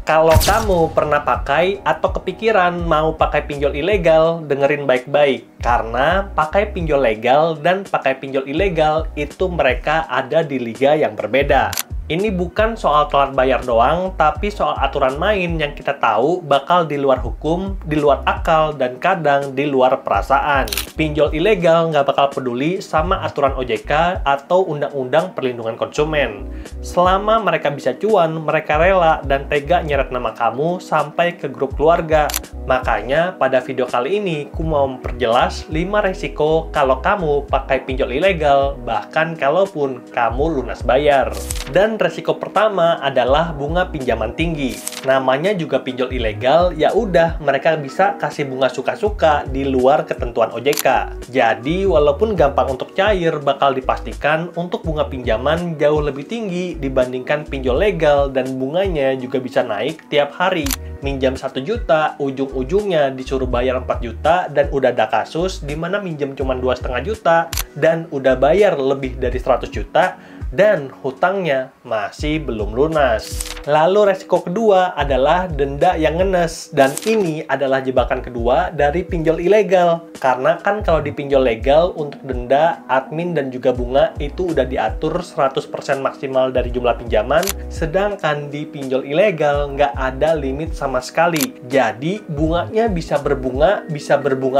Kalau kamu pernah pakai atau kepikiran mau pakai pinjol ilegal, dengerin baik-baik. Karena pakai pinjol legal dan pakai pinjol ilegal itu mereka ada di liga yang berbeda. Ini bukan soal telat bayar doang, tapi soal aturan main yang kita tahu bakal di luar hukum, di luar akal, dan kadang di luar perasaan. Pinjol ilegal nggak bakal peduli sama aturan OJK atau Undang-Undang Perlindungan Konsumen. Selama mereka bisa cuan, mereka rela dan tega nyeret nama kamu sampai ke grup keluarga. Makanya pada video kali ini, aku mau memperjelas 5 resiko kalau kamu pakai pinjol ilegal, bahkan kalaupun kamu lunas bayar. Dan resiko pertama adalah bunga pinjaman tinggi. Namanya juga pinjol ilegal, ya udah mereka bisa kasih bunga suka-suka di luar ketentuan OJK. Jadi walaupun gampang untuk cair, bakal dipastikan untuk bunga pinjaman jauh lebih tinggi dibandingkan pinjol legal dan bunganya juga bisa naik tiap hari. Minjam 1 juta, ujung-ujungnya disuruh bayar 4 juta dan udah ada kasus di mana minjam cuma 2,5 juta dan udah bayar lebih dari 100 juta dan hutangnya masih belum lunas. Lalu resiko kedua adalah denda yang ngenes, dan ini adalah jebakan kedua dari pinjol ilegal. Karena kan kalau di pinjol legal untuk denda, admin dan juga bunga itu udah diatur 100% maksimal dari jumlah pinjaman, sedangkan di pinjol ilegal nggak ada limit sama sekali. Jadi bunganya bisa berbunga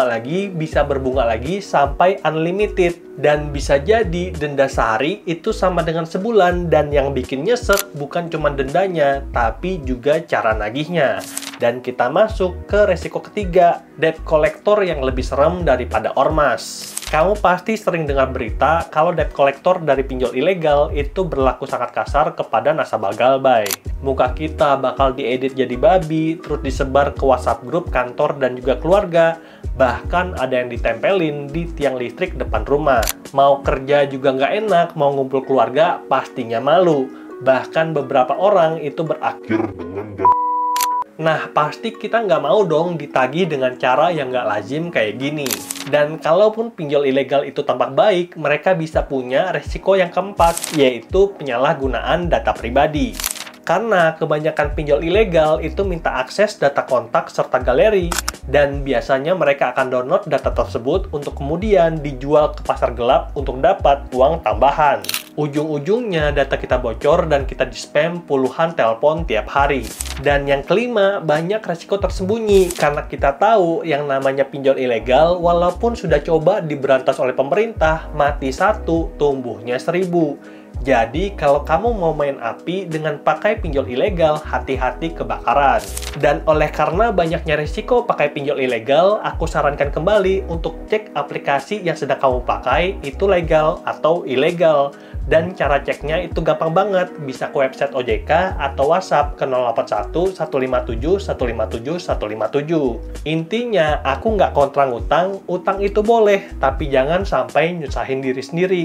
lagi sampai unlimited. Dan bisa jadi denda sehari itu sama dengan sebulan, dan yang bikin nyesek bukan cuma dendanya, tapi juga cara nagihnya. Dan kita masuk ke resiko ketiga, debt collector yang lebih serem daripada ormas. Kamu pasti sering dengar berita kalau debt collector dari pinjol ilegal itu berlaku sangat kasar kepada nasabah galbay. Muka kita bakal diedit jadi babi, terus disebar ke WhatsApp grup kantor dan juga keluarga. Bahkan ada yang ditempelin di tiang listrik depan rumah. Mau kerja juga nggak enak, mau ngumpul keluarga pastinya malu. Bahkan beberapa orang itu berakhir dengan Nah, pasti kita nggak mau dong ditagih dengan cara yang nggak lazim kayak gini. Dan kalaupun pinjol ilegal itu tampak baik, mereka bisa punya resiko yang keempat, yaitu penyalahgunaan data pribadi. Karena kebanyakan pinjol ilegal itu minta akses data kontak serta galeri, dan biasanya mereka akan download data tersebut untuk kemudian dijual ke pasar gelap untuk dapat uang tambahan. Ujung-ujungnya data kita bocor dan kita di-spam puluhan telepon tiap hari. Dan yang kelima, banyak resiko tersembunyi karena kita tahu yang namanya pinjol ilegal walaupun sudah coba diberantas oleh pemerintah, mati 1, tumbuhnya 1000. Jadi, kalau kamu mau main api dengan pakai pinjol ilegal, hati-hati kebakaran. Dan oleh karena banyaknya risiko pakai pinjol ilegal, aku sarankan kembali untuk cek aplikasi yang sedang kamu pakai itu legal atau ilegal. Dan cara ceknya itu gampang banget, bisa ke website OJK atau WhatsApp ke 081 157 157 157. Intinya, aku nggak kontra ngutang, utang itu boleh, tapi jangan sampai nyusahin diri sendiri.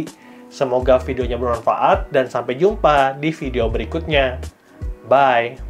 Semoga videonya bermanfaat dan sampai jumpa di video berikutnya. Bye!